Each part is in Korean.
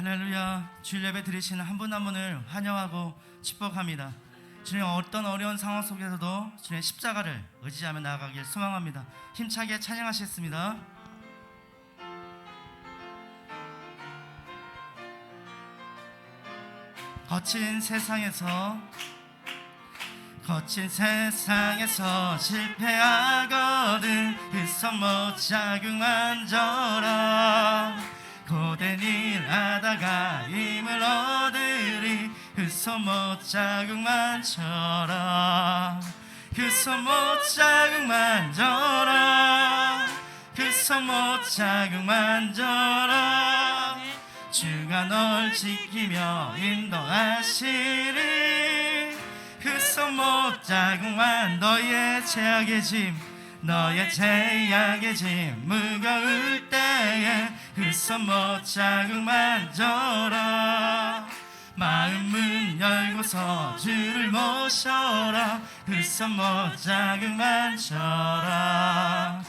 할렐루야. 주일 예배 드리시는 한 분 한 분을 환영하고 축복합니다. 주님, 어떤 어려운 상황 속에서도 주님의 십자가를 의지하며 나아가길 소망합니다. 힘차게 찬양하시겠습니다. 거친 세상에서 실패하거든 그 손못 자국만 져라. 고된 일 하다가 힘을 얻으리 그 손못 자국만 져라. 그 손못 자국만 져라. 그 손못 자국만 져라. 주가 널 지키며 인도하시리. 그 손못 자국만 너의 죄악의 짐 무거울 때에 그 손못 자국만 져라. 마음 문 열고서 주를 모셔라. 그 손못 자국만 져라.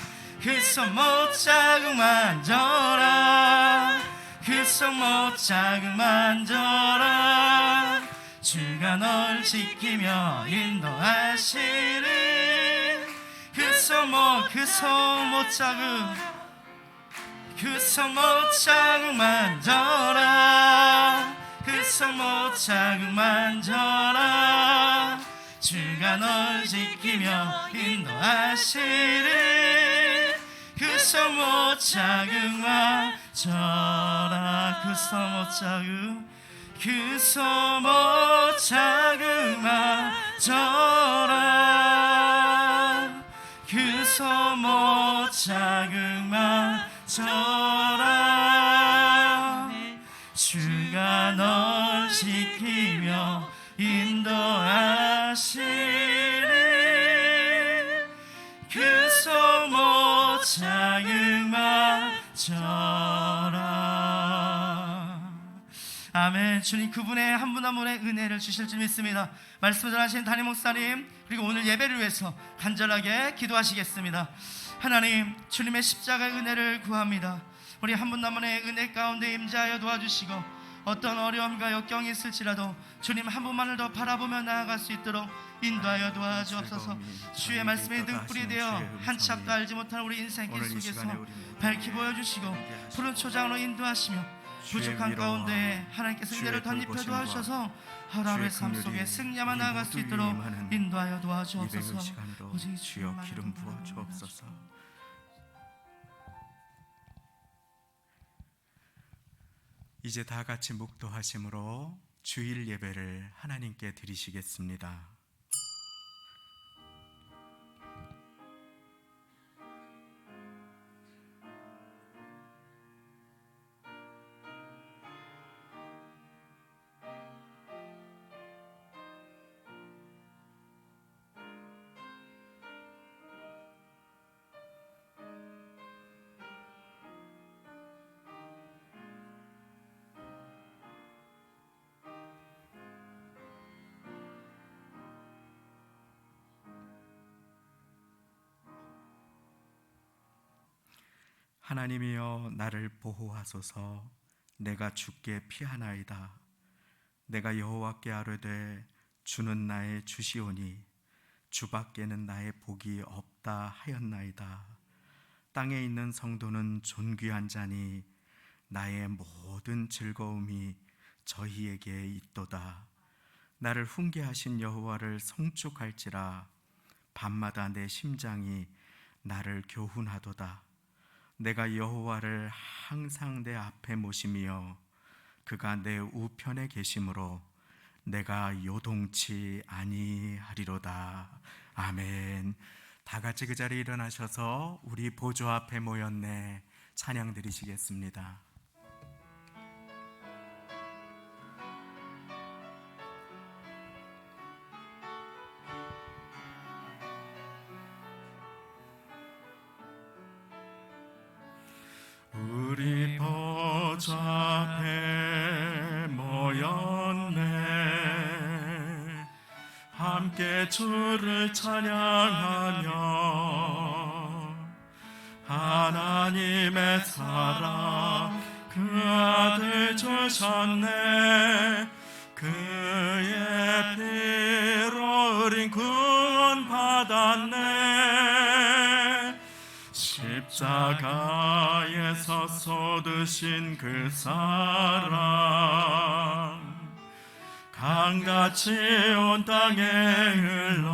그 손못 자국만 져라. 그 손못 자국만 져라. 주가 널 지키며 인도하시리. 그 손못 자국만 져라. 그 손못 자국만 져라. 주가 널 지키며 인도하시리. 그 손못 자국만 져라. 그 손못 자국만 져라. 그 손못 자국만 져라. 주가 널 지키며 인도하시리. 그 손못 자국만 져라. 아멘. 주님 그분의 한 분 한 분의 은혜를 주실 줄 믿습니다. 말씀을 전하신 담임 목사님 그리고 오늘 예배를 위해서 간절하게 기도하시겠습니다. 하나님, 주님의 십자가의 은혜를 구합니다. 우리 한 분 한 분의 은혜 가운데 임재하여 도와주시고 어떤 어려움과 역경이 있을지라도 주님 한 분만을 더 바라보며 나아갈 수 있도록 인도하여 도와주옵소서. 주의 말씀에 등불이 되어 한 치 앞도 알지 못하는 우리 인생길 속에서 밝히 보여주시고 푸른 초장으로 인도하시며 부족한 가운데 하나님께서 은혜를 덧입혀 도와주셔서 하루하루의 삶 속에 승리만 나아갈 수 있도록 인도하여 도와주옵소서. 오직 주여 기름 부어 주옵소서. 이제 다 같이 묵도하심으로 주일 예배를 하나님께 드리시겠습니다. 하나님이여 나를 보호하소서. 내가 주께 피하나이다. 내가 여호와께 아뢰되 주는 나의 주시오니 주밖에는 나의 복이 없다 하였나이다. 땅에 있는 성도는 존귀한 자니 나의 모든 즐거움이 저희에게 있도다. 나를 훈계하신 여호와를 송축할지라. 밤마다 내 심장이 나를 교훈하도다. 내가 여호와를 항상 내 앞에 모시며 그가 내 우편에 계심으로 내가 요동치 아니하리로다. 아멘. 다 같이 그 자리에 일어나셔서 우리 보좌 앞에 모였네 찬양 드리시겠습니다. 우리 보좌 앞에 모였네. 함께 주를 찬양하며 하나님의 사랑 그 아들 주셨네. 그의 피로 우린 구원 받았네. 십자가에서 쏟으신 그 사랑 강같이 온 땅에 흘러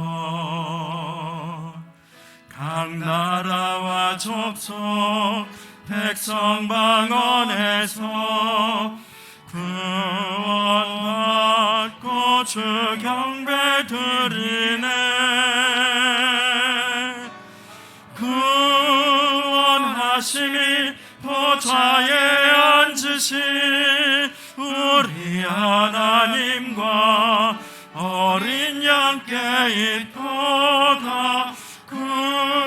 각 나라와 족속 백성 방언에서 구원받고 주 경배 드리네. 구원하심이 보좌에 앉으신 우리 하나님과 어린 양께 있도다. 구원하심이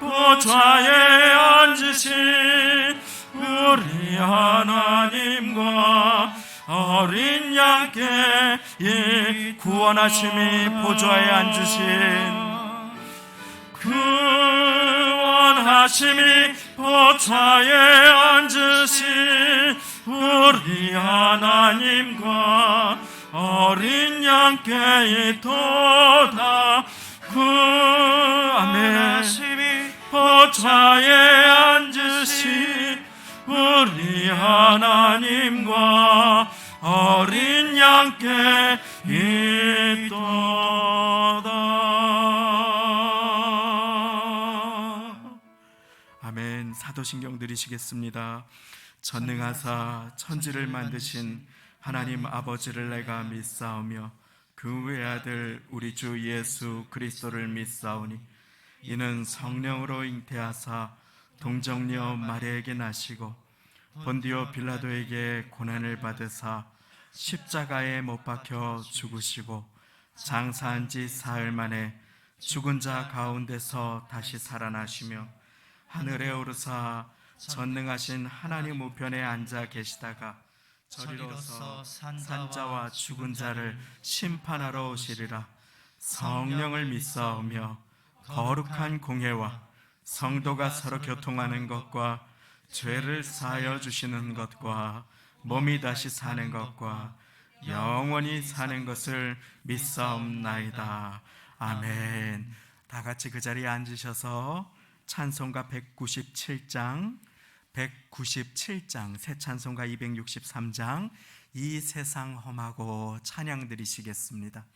보좌에 앉으신 우리 하나님과 어린 양께 이 구원하심이 보좌에 앉으신 구원하심이 보좌에 앉으신 우리 하나님과 어린 양께 있도다. 구원하심이 보좌에 앉으신 우리 하나님과 어린 양께 있도다. 아멘. 사도신경 드리시겠습니다. 전능하사 천지를 만드신 하나님 아버지를 내가 믿사오며 그 외아들 우리 주 예수 그리스도를 믿사오니 이는 성령으로 잉태하사 동정녀 마리아에게 나시고 본디오 빌라도에게 고난을 받으사 십자가에 못 박혀 죽으시고 장사한 지 사흘 만에 죽은 자 가운데서 다시 살아나시며 하늘에 오르사 전능하신 하나님 우편에 앉아 계시다가 저리로서 산자와 죽은 자를 심판하러 오시리라. 성령을 믿사오며 거룩한 공회와 성도가 서로 교통하는 것과 죄를 사하여 주시는 것과 몸이 다시 사는 것과 영원히 사는 것을 믿사옵나이다. 아멘. 다 같이 그 자리에 앉으셔서 찬송가 197장 새 찬송가 263장 이 세상 험하고 찬양 드리시겠습니다.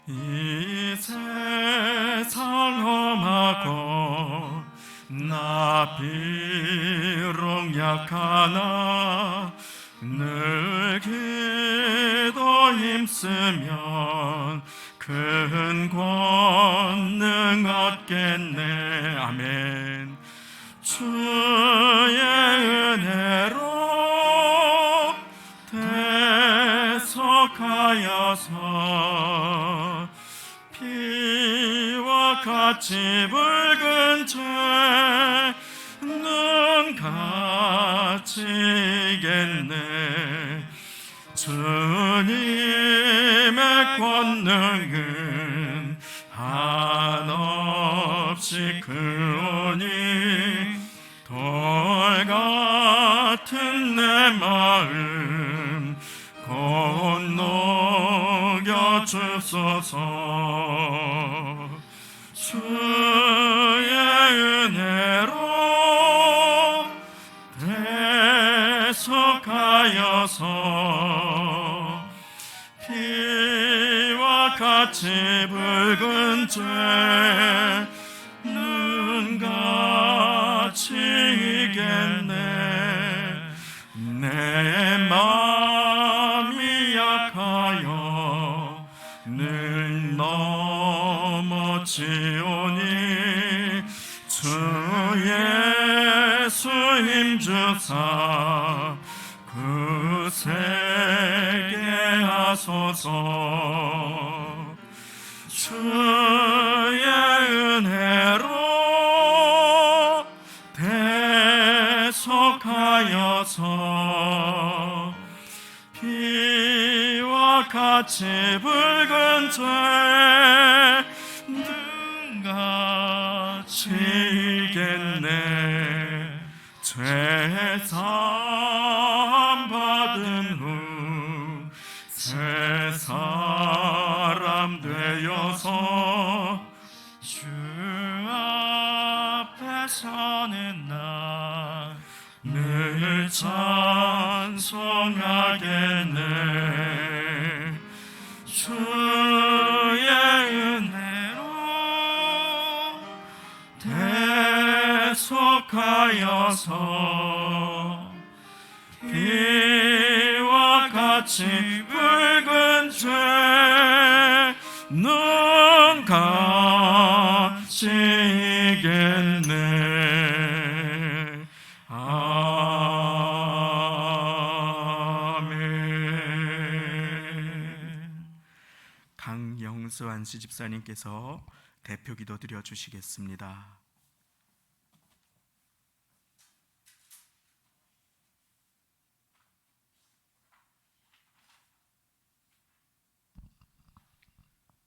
이 세상 험하고 나 비록 약하나 늘 기도 힘쓰면 큰 권능 얻겠네. 아멘. 주의 은혜로 대속하여서 피와 같이 붉은 죄 눈같이 이겠네. 주님의 권능은 한없이 크오니 돌 같은 내 마음 곧 녹여 주소서. 주의 은혜로 대속하여서 피와 같이 붉은 죄 눈같이 이겠네. 내 마음이 약하여 늘 넘어지오니 주 예수 힘주사 굳세게 하소서. 주의 은혜로 대속하여서 피와 같이 같이 붉은 죄 능같이 지겠네. 죄사함 받은 후 새 사람 되어서 주 앞에 서는 나 늘 찬송하겠네. 주의 은혜로 대속하여서 피와 같이 붉은 죄 눈같이 이겠네. 아멘. 강영수 안수 집사님께서 대표 기도 드려 주시겠습니다.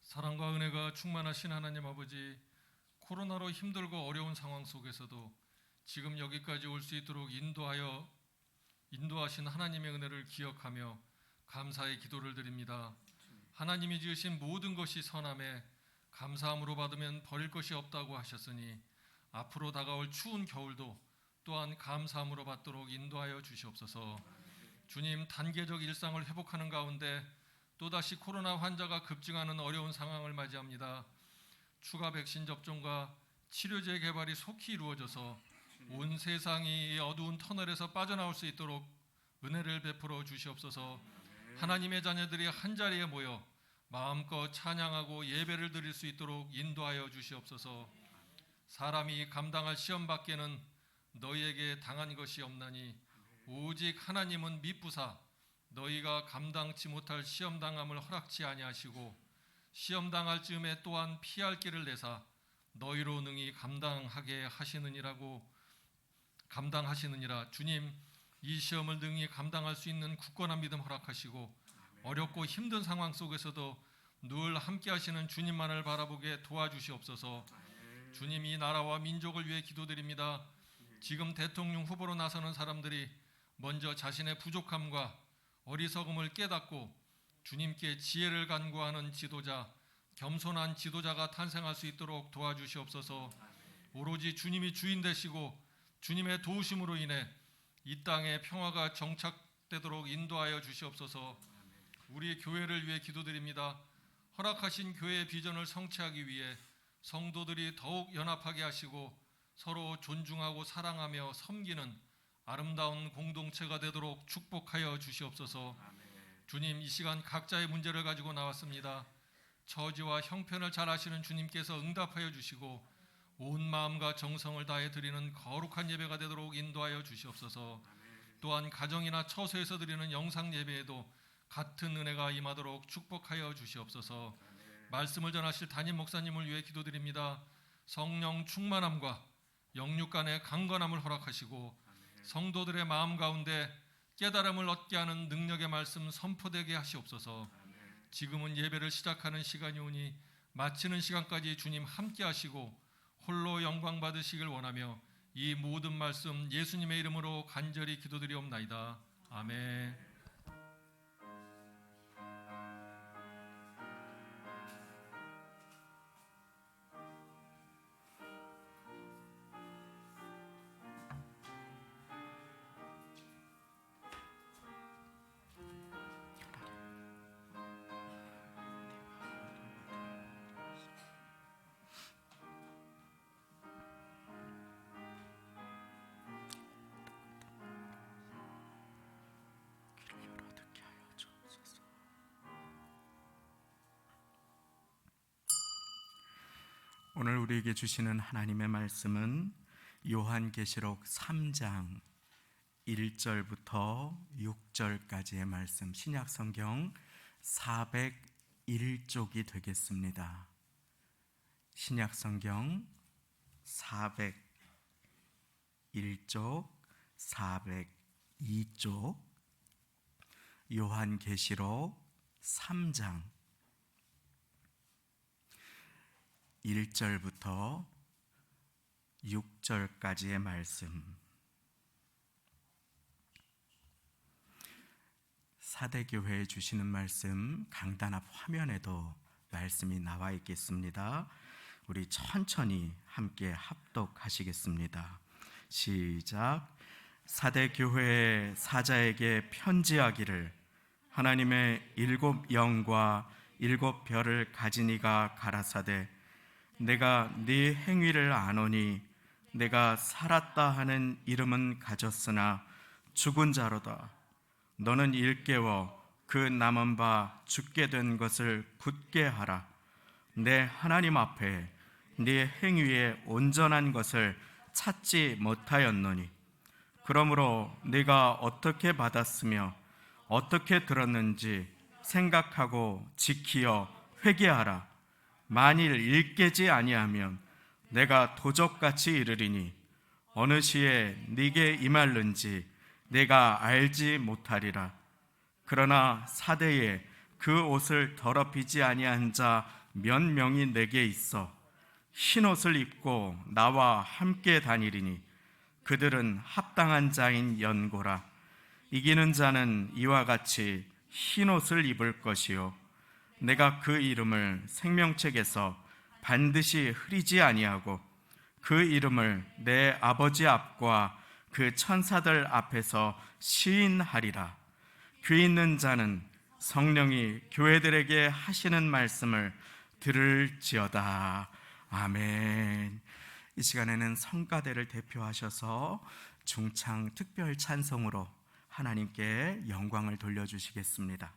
사랑과 은혜가 충만하신 하나님 아버지, 코로나로 힘들고 어려운 상황 속에서도 지금 여기까지 올 수 있도록 인도하신 하나님의 은혜를 기억하며 감사의 기도를 드립니다. 하나님이 지으신 모든 것이 선함에 감사함으로 받으면 버릴 것이 없다고 하셨으니 앞으로 다가올 추운 겨울도 또한 감사함으로 받도록 인도하여 주시옵소서. 주님, 단계적 일상을 회복하는 가운데 또다시 코로나 환자가 급증하는 어려운 상황을 맞이합니다. 추가 백신 접종과 치료제 개발이 속히 이루어져서 온 세상이 이 어두운 터널에서 빠져나올 수 있도록 은혜를 베풀어 주시옵소서. 하나님의 자녀들이 한자리에 모여 마음껏 찬양하고 예배를 드릴 수 있도록 인도하여 주시옵소서. 사람이 감당할 시험 밖에는 너희에게 당한 것이 없나니 오직 하나님은 미쁘사 너희가 감당치 못할 시험당함을 허락치 아니하시고 시험당할 즈음에 또한 피할 길을 내사 너희로 능히 감당하시느니라. 주님, 이 시험을 능히 감당할 수 있는 굳건한 믿음 허락하시고 어렵고 힘든 상황 속에서도 늘 함께 하시는 주님만을 바라보게 도와주시옵소서. 주님, 이 나라와 민족을 위해 기도드립니다. 지금 대통령 후보로 나서는 사람들이 먼저 자신의 부족함과 어리석음을 깨닫고 주님께 지혜를 간구하는 지도자, 겸손한 지도자가 탄생할 수 있도록 도와주시옵소서. 오로지 주님이 주인 되시고 주님의 도우심으로 인해 이 땅에 평화가 정착되도록 인도하여 주시옵소서. 우리 교회를 위해 기도드립니다. 허락하신 교회의 비전을 성취하기 위해 성도들이 더욱 연합하게 하시고 서로 존중하고 사랑하며 섬기는 아름다운 공동체가 되도록 축복하여 주시옵소서. 주님, 이 시간 각자의 문제를 가지고 나왔습니다. 처지와 형편을 잘 아시는 주님께서 응답하여 주시고 온 마음과 정성을 다해 드리는 거룩한 예배가 되도록 인도하여 주시옵소서. 또한 가정이나 처소에서 드리는 영상 예배에도 같은 은혜가 임하도록 축복하여 주시옵소서. 말씀을 전하실 담임 목사님을 위해 기도드립니다. 성령 충만함과 영육 간의 강건함을 허락하시고 성도들의 마음 가운데 깨달음을 얻게 하는 능력의 말씀 선포되게 하시옵소서. 지금은 예배를 시작하는 시간이 오니 마치는 시간까지 주님 함께 하시고 홀로 영광 받으시길 원하며 이 모든 말씀 예수님의 이름으로 간절히 기도드리옵나이다. 아멘. 오늘 우리에게 주시는 하나님의 말씀은 요한계시록 3장 1절부터 6절까지의 말씀, 신약성경 401쪽이 되겠습니다. 신약성경 401쪽, 402쪽, 요한계시록 3장 1절부터 6절까지의 말씀. 사대교회에 주시는 말씀 강단 앞 화면에도 말씀이 나와 있겠습니다. 우리 천천히 함께 합독하시겠습니다. 시작. 사대교회의 사자에게 편지하기를 하나님의 7 영과 7 별을 가진 이가 가라사대 내가 네 행위를 아노니 내가 살았다 하는 이름은 가졌으나 죽은 자로다. 너는 일깨워 그 남은 바 죽게 된 것을 굳게 하라. 내 하나님 앞에 네 행위의 온전한 것을 찾지 못하였노니 그러므로 네가 어떻게 받았으며 어떻게 들었는지 생각하고 지키어 회개하라. 만일 일깨지 아니하면 내가 도적같이 이르리니 어느 시에 네게 임할는지 내가 알지 못하리라. 그러나 사대에 그 옷을 더럽히지 아니한 자 몇 명이 내게 있어 흰 옷을 입고 나와 함께 다니리니 그들은 합당한 자인 연고라. 이기는 자는 이와 같이 흰 옷을 입을 것이요 내가 그 이름을 생명책에서 반드시 흐리지 아니하고 그 이름을 내 아버지 앞과 그 천사들 앞에서 시인하리라. 귀 있는 자는 성령이 교회들에게 하시는 말씀을 들을지어다. 아멘. 이 시간에는 성가대를 대표하셔서 중창 특별 찬송으로 하나님께 영광을 돌려주시겠습니다.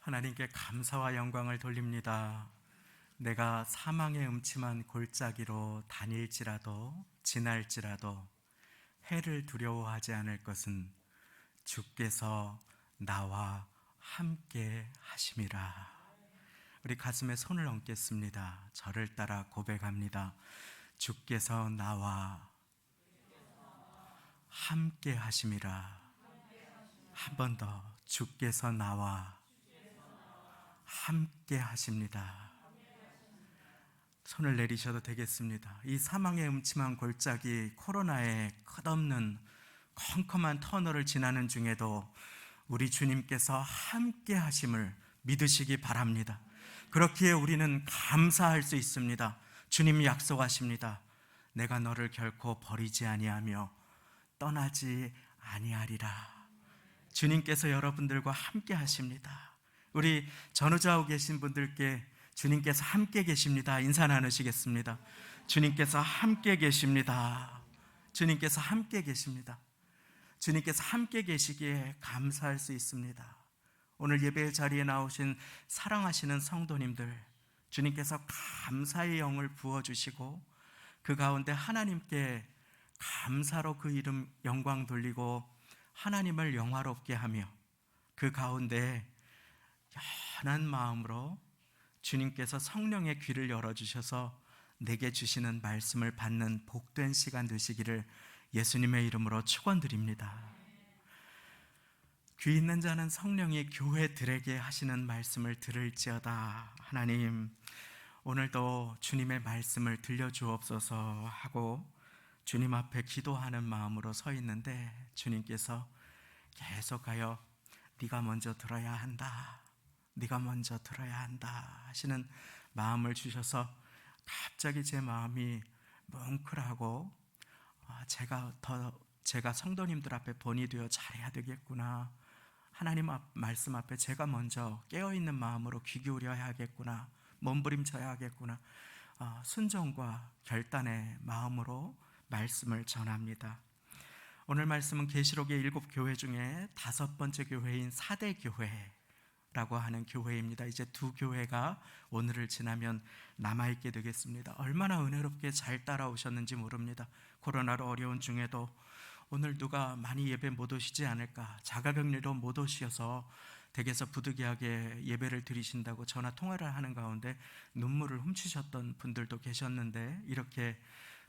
하나님께 감사와 영광을 돌립니다. 내가 사망의 음침한 골짜기로 다닐지라도 지날지라도 해를 두려워하지 않을 것은 주께서 나와 함께 하심이라. 우리 가슴에 손을 얹겠습니다. 저를 따라 고백합니다. 주께서 나와 함께 하심이라. 한 번 더, 주께서 나와 함께 하십니다. 손을 내리셔도 되겠습니다. 이 사망의 음침한 골짜기, 코로나의 끝없는 컴컴한 터널을 지나는 중에도 우리 주님께서 함께 하심을 믿으시기 바랍니다. 그렇기에 우리는 감사할 수 있습니다. 주님 약속하십니다. 내가 너를 결코 버리지 아니하며 떠나지 아니하리라. 주님께서 여러분들과 함께 하십니다. 우리 전우좌우 계신 분들께 주님께서 함께 계십니다. 인사 나누시겠습니다. 주님께서 함께 계십니다. 주님께서 함께 계십니다. 주님께서 함께 계시기에 감사할 수 있습니다. 오늘 예배 자리에 나오신 사랑하시는 성도님들, 주님께서 감사의 영을 부어주시고 그 가운데 하나님께 감사로 그 이름 영광 돌리고 하나님을 영화롭게 하며 그 가운데 연한 마음으로 주님께서 성령의 귀를 열어주셔서 내게 주시는 말씀을 받는 복된 시간 되시기를 예수님의 이름으로 축원드립니다. 귀 있는 자는 성령이 교회들에게 하시는 말씀을 들을지어다. 하나님, 오늘도 주님의 말씀을 들려주옵소서 하고 주님 앞에 기도하는 마음으로 서 있는데 주님께서 계속하여 네가 먼저 들어야 한다, 네가 먼저 들어야 한다 하시는 마음을 주셔서 갑자기 제 마음이 뭉클하고 제가 성도님들 앞에 본이 되어 잘해야 되겠구나, 하나님 말씀 앞에 제가 먼저 깨어있는 마음으로 귀 기울여야 하겠구나, 몸부림쳐야 하겠구나, 순종과 결단의 마음으로 말씀을 전합니다. 오늘 말씀은 계시록의 7교회 중에 5번째 교회인 사대교회라고 하는 교회입니다. 이제 2교회가 오늘을 지나면 남아있게 되겠습니다. 얼마나 은혜롭게 잘 따라오셨는지 모릅니다. 코로나로 어려운 중에도 오늘 누가 많이 예배 못 오시지 않을까, 자가격리로 못 오셔서 댁에서 부득이하게 예배를 드리신다고 전화 통화를 하는 가운데 눈물을 훔치셨던 분들도 계셨는데 이렇게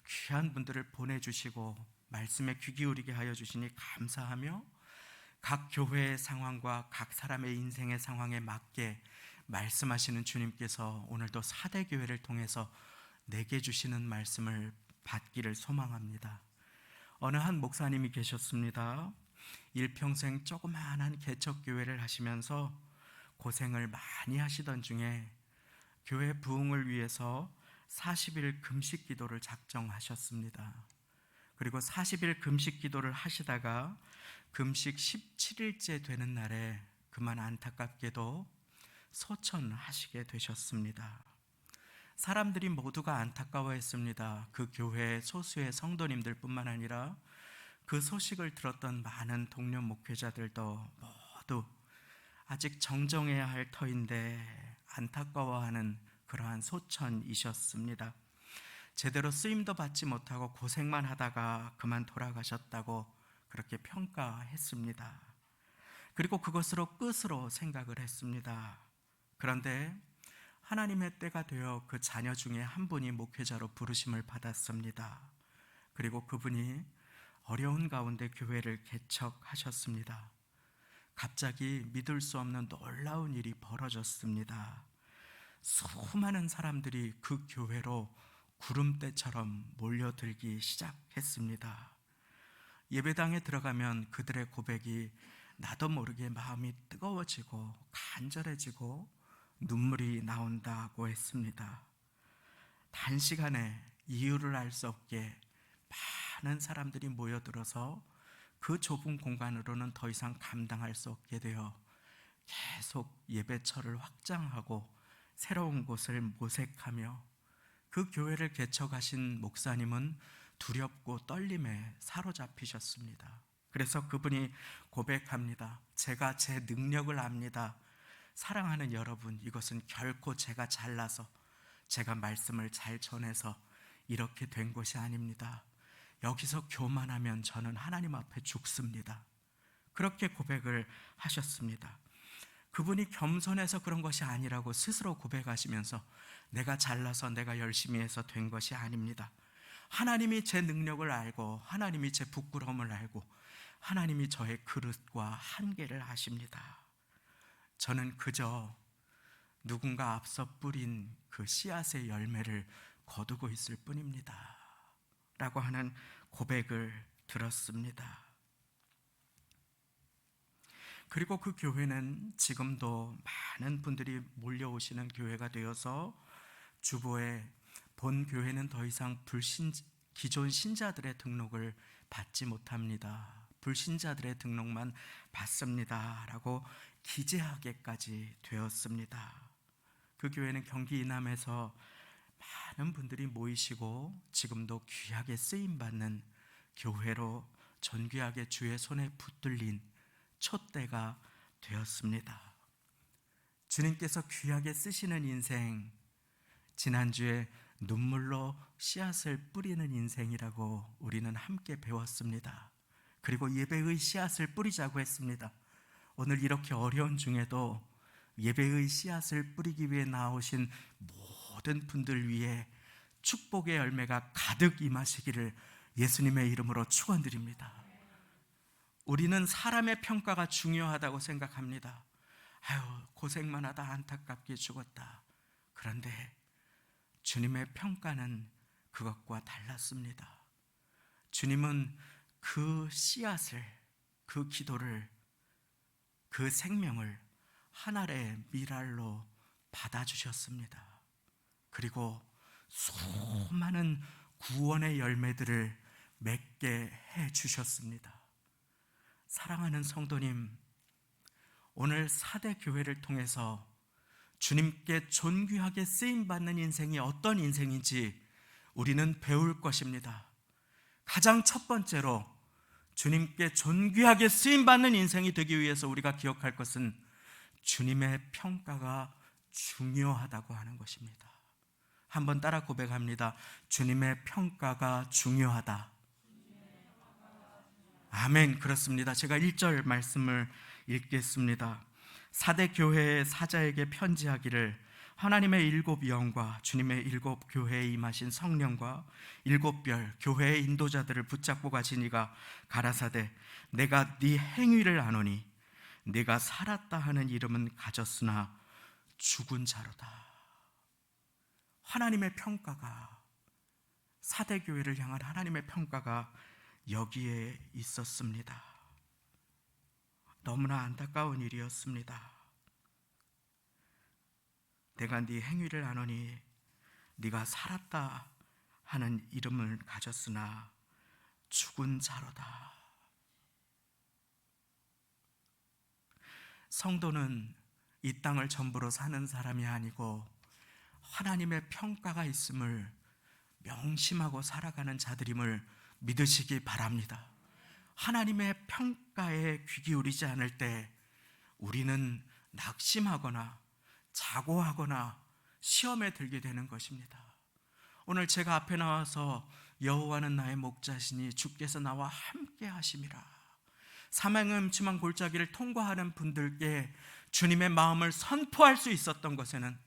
귀한 분들을 보내주시고 말씀에 귀 기울이게 하여 주시니 감사하며 각 교회의 상황과 각 사람의 인생의 상황에 맞게 말씀하시는 주님께서 오늘도 사대교회를 통해서 내게 주시는 말씀을 받기를 소망합니다. 어느 한 목사님이 계셨습니다. 일평생 조그마한 개척교회를 하시면서 고생을 많이 하시던 중에 교회 부흥을 위해서 40일 금식 기도를 작정하셨습니다. 그리고 40일 금식 기도를 하시다가 금식 17일째 되는 날에 그만 안타깝게도 소천하시게 되셨습니다. 사람들이 모두가 안타까워했습니다. 그 교회의 소수의 성도님들 뿐만 아니라 그 소식을 들었던 많은 동료 목회자들도 모두 아직 정정해야 할 터인데 안타까워하는 그러한 소천이셨습니다. 제대로 쓰임도 받지 못하고 고생만 하다가 그만 돌아가셨다고 그렇게 평가했습니다. 그리고 그것으로 끝으로 생각을 했습니다. 그런데 하나님의 때가 되어 그 자녀 중에 한 분이 목회자로 부르심을 받았습니다. 그리고 그분이 어려운 가운데 교회를 개척하셨습니다. 갑자기 믿을 수 없는 놀라운 일이 벌어졌습니다. 수많은 사람들이 그 교회로 구름대처럼 몰려들기 시작했습니다. 예배당에 들어가면 그들의 고백이 나도 모르게 마음이 뜨거워지고 간절해지고 눈물이 나온다고 했습니다. 단시간에 이유를 알 수 없게 많은 사람들이 모여들어서 그 좁은 공간으로는 더 이상 감당할 수 없게 되어 계속 예배처를 확장하고 새로운 곳을 모색하며 그 교회를 개척하신 목사님은 두렵고 떨림에 사로잡히셨습니다. 그래서 그분이 고백합니다. 제가 제 능력을 압니다. 사랑하는 여러분, 이것은 결코 제가 잘나서 제가 말씀을 잘 전해서 이렇게 된 것이 아닙니다. 여기서 교만하면 저는 하나님 앞에 죽습니다. 그렇게 고백을 하셨습니다. 그분이 겸손해서 그런 것이 아니라고 스스로 고백하시면서 내가 잘나서 내가 열심히 해서 된 것이 아닙니다. 하나님이 제 능력을 알고 하나님이 제 부끄러움을 알고 하나님이 저의 그릇과 한계를 아십니다. 저는 그저 누군가 앞서 뿌린 그 씨앗의 열매를 거두고 있을 뿐입니다 라고 하는 고백을 들었습니다. 그리고 그 교회는 지금도 많은 분들이 몰려오시는 교회가 되어서 주보에 본 교회는 더 이상 기존 신자들의 등록을 받지 못합니다. 불신자들의 등록만 받습니다 라고 기재하게까지 되었습니다. 그 교회는 경기 이남에서 많은 분들이 모이시고 지금도 귀하게 쓰임받는 교회로 존귀하게 주의 손에 붙들린 촛대가 되었습니다. 주님께서 귀하게 쓰시는 인생, 지난주에 눈물로 씨앗을 뿌리는 인생이라고 우리는 함께 배웠습니다. 그리고 예배의 씨앗을 뿌리자고 했습니다. 오늘 이렇게 어려운 중에도 예배의 씨앗을 뿌리기 위해 나오신 모든 분들 위해 축복의 열매가 가득 임하시기를 예수님의 이름으로 축원드립니다. 우리는 사람의 평가가 중요하다고 생각합니다. 아유, 고생만 하다 안타깝게 죽었다. 그런데 주님의 평가는 그것과 달랐습니다. 주님은 그 씨앗을, 그 기도를, 그 생명을 하늘의 미랄로 받아주셨습니다. 그리고 수많은 구원의 열매들을 맺게 해주셨습니다. 사랑하는 성도님, 오늘 사대 교회를 통해서 주님께 존귀하게 쓰임받는 인생이 어떤 인생인지 우리는 배울 것입니다. 가장 첫 번째로 주님께 존귀하게 쓰임받는 인생이 되기 위해서 우리가 기억할 것은 주님의 평가가 중요하다고 하는 것입니다. 한번 따라 고백합니다. 주님의 평가가 중요하다. 아멘. 그렇습니다. 제가 1절 말씀을 읽겠습니다. 사대 교회의 사자에게 편지하기를 하나님의 7 영과 주님의 7 교회에 임하신 성령과 7별 교회의 인도자들을 붙잡고 가시니가 가라사대 내가 네 행위를 아노니 네가 살았다 하는 이름은 가졌으나 죽은 자로다. 하나님의 평가가, 사대 교회를 향한 하나님의 평가가 여기에 있었습니다. 너무나 안타까운 일이었습니다. 내가 네 행위를 아노니 네가 살았다 하는 이름을 가졌으나 죽은 자로다. 성도는 이 땅을 전부로 사는 사람이 아니고 하나님의 평가가 있음을 명심하고 살아가는 자들임을 믿으시기 바랍니다. 하나님의 평가에 귀 기울이지 않을 때 우리는 낙심하거나 자고하거나 시험에 들게 되는 것입니다. 오늘 제가 앞에 나와서 여호와는 나의 목자시니 주께서 나와 함께 하심이라, 사망의 음침한 골짜기를 통과하는 분들께 주님의 마음을 선포할 수 있었던 것에는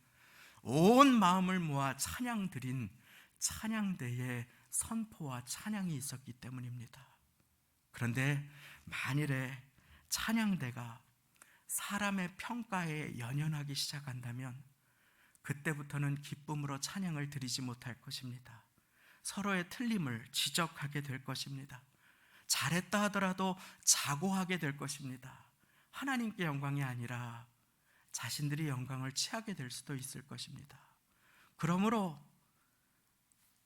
온 마음을 모아 찬양 드린 찬양대의 선포와 찬양이 있었기 때문입니다. 그런데 만일에 찬양대가 사람의 평가에 연연하기 시작한다면 그때부터는 기쁨으로 찬양을 드리지 못할 것입니다. 서로의 틀림을 지적하게 될 것입니다. 잘했다 하더라도 자고하게 될 것입니다. 하나님께 영광이 아니라 자신들이 영광을 취하게 될 수도 있을 것입니다. 그러므로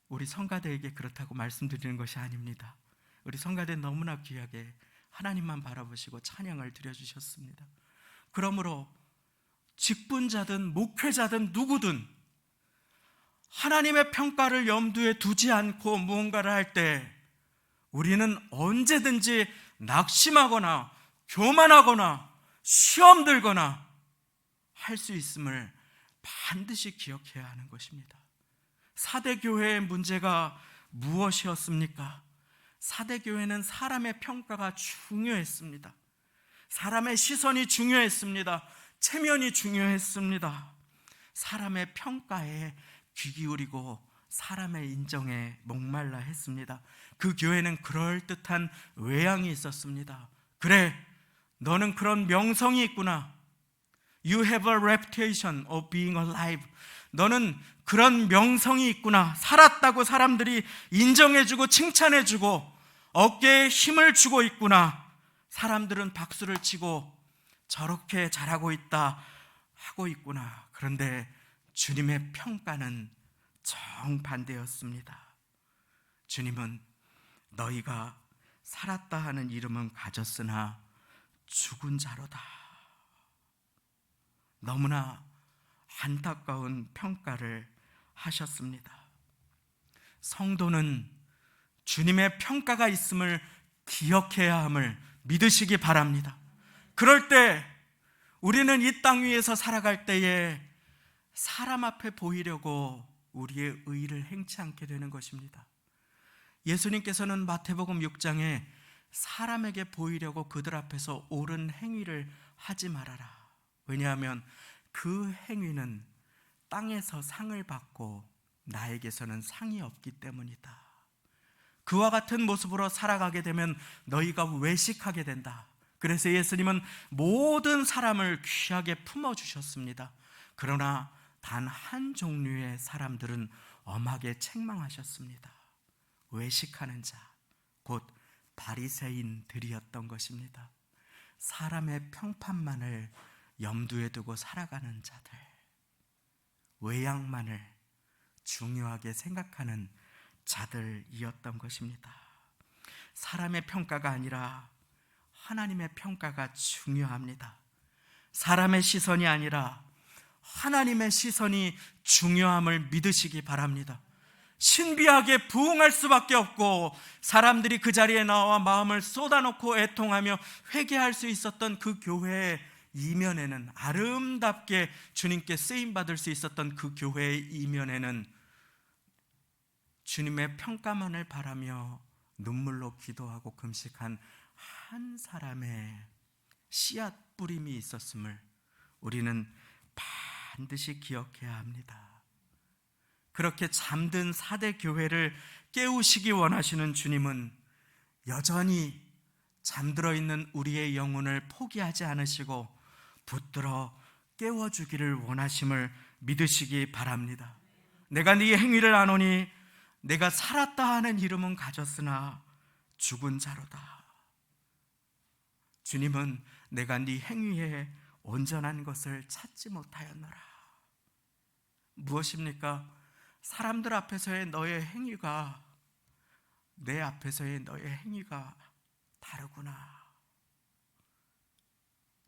우리 성가대에게 그렇다고 말씀드리는 것이 아닙니다. 우리 성가대 너무나 귀하게 하나님만 바라보시고 찬양을 드려주셨습니다. 그러므로 직분자든 목회자든 누구든 하나님의 평가를 염두에 두지 않고 무언가를 할 때 우리는 언제든지 낙심하거나 교만하거나 시험 들거나 할 수 있음을 반드시 기억해야 하는 것입니다. 4대 교회의 문제가 무엇이었습니까? 4대 교회는 사람의 평가가 중요했습니다. 사람의 시선이 중요했습니다. 체면이 중요했습니다. 사람의 평가에 귀 기울이고 사람의 인정에 목말라 했습니다. 그 교회는 그럴듯한 외양이 있었습니다. 그래, 너는 그런 명성이 있구나. You have a reputation of being alive. 너는 그런 명성이 있구나. 살았다고 사람들이 인정해주고 칭찬해주고 어깨에 힘을 주고 있구나. 사람들은 박수를 치고 저렇게 잘하고 있다 하고 있구나. 그런데 주님의 평가는 정반대였습니다. 주님은 너희가 살았다 하는 이름은 가졌으나 죽은 자로다. 너무나 안타까운 평가를 하셨습니다. 성도는 주님의 평가가 있음을 기억해야 함을 믿으시기 바랍니다. 그럴 때 우리는 이 땅 위에서 살아갈 때에 사람 앞에 보이려고 우리의 의의를 행치 않게 되는 것입니다. 예수님께서는 마태복음 6장에 사람에게 보이려고 그들 앞에서 옳은 행위를 하지 말아라. 왜냐하면 그 행위는 땅에서 상을 받고 나에게서는 상이 없기 때문이다. 그와 같은 모습으로 살아가게 되면 너희가 외식하게 된다. 그래서 예수님은 모든 사람을 귀하게 품어주셨습니다. 그러나 단 한 종류의 사람들은 엄하게 책망하셨습니다. 외식하는 자, 곧 바리새인들이었던 것입니다. 사람의 평판만을 염두에 두고 살아가는 자들, 외양만을 중요하게 생각하는 자들이었던 것입니다. 사람의 평가가 아니라 하나님의 평가가 중요합니다. 사람의 시선이 아니라 하나님의 시선이 중요함을 믿으시기 바랍니다. 신비하게 부응할 수밖에 없고 사람들이 그 자리에 나와 마음을 쏟아놓고 애통하며 회개할 수 있었던 그 교회의 이면에는, 아름답게 주님께 쓰임받을 수 있었던 그 교회의 이면에는 주님의 평가만을 바라며 눈물로 기도하고 금식한 한 사람의 씨앗 뿌림이 있었음을 우리는 반드시 기억해야 합니다. 그렇게 잠든 4대 교회를 깨우시기 원하시는 주님은 여전히 잠들어 있는 우리의 영혼을 포기하지 않으시고 붙들어 깨워주기를 원하심을 믿으시기 바랍니다. 내가 네 행위를 아노니 내가 살았다 하는 이름은 가졌으나 죽은 자로다. 주님은 내가 네 행위에 온전한 것을 찾지 못하였노라. 무엇입니까? 사람들 앞에서의 너의 행위가 내 앞에서의 너의 행위가 다르구나.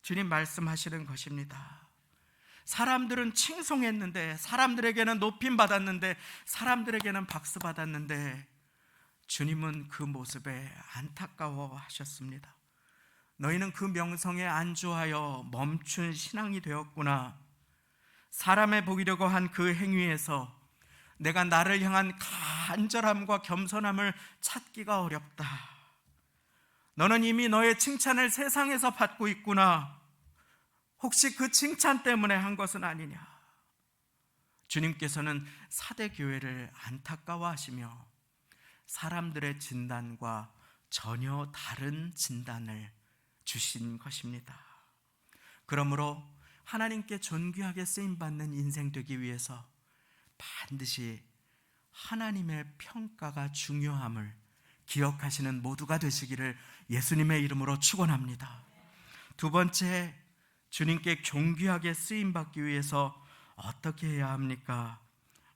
주님 말씀하시는 것입니다. 사람들은 칭송했는데, 사람들에게는 높임 받았는데, 사람들에게는 박수 받았는데 주님은 그 모습에 안타까워 하셨습니다. 너희는 그 명성에 안주하여 멈춘 신앙이 되었구나. 사람의 보이려고 한 그 행위에서 내가 나를 향한 간절함과 겸손함을 찾기가 어렵다. 너는 이미 너의 칭찬을 세상에서 받고 있구나. 혹시 그 칭찬 때문에 한 것은 아니냐? 주님께서는 4대 교회를 안타까워하시며 사람들의 진단과 전혀 다른 진단을 주신 것입니다. 그러므로 하나님께 존귀하게 쓰임받는 인생 되기 위해서 반드시 하나님의 평가가 중요함을 기억하시는 모두가 되시기를 예수님의 이름으로 축원합니다. 두 번째, 주님께 존귀하게 쓰임받기 위해서 어떻게 해야 합니까?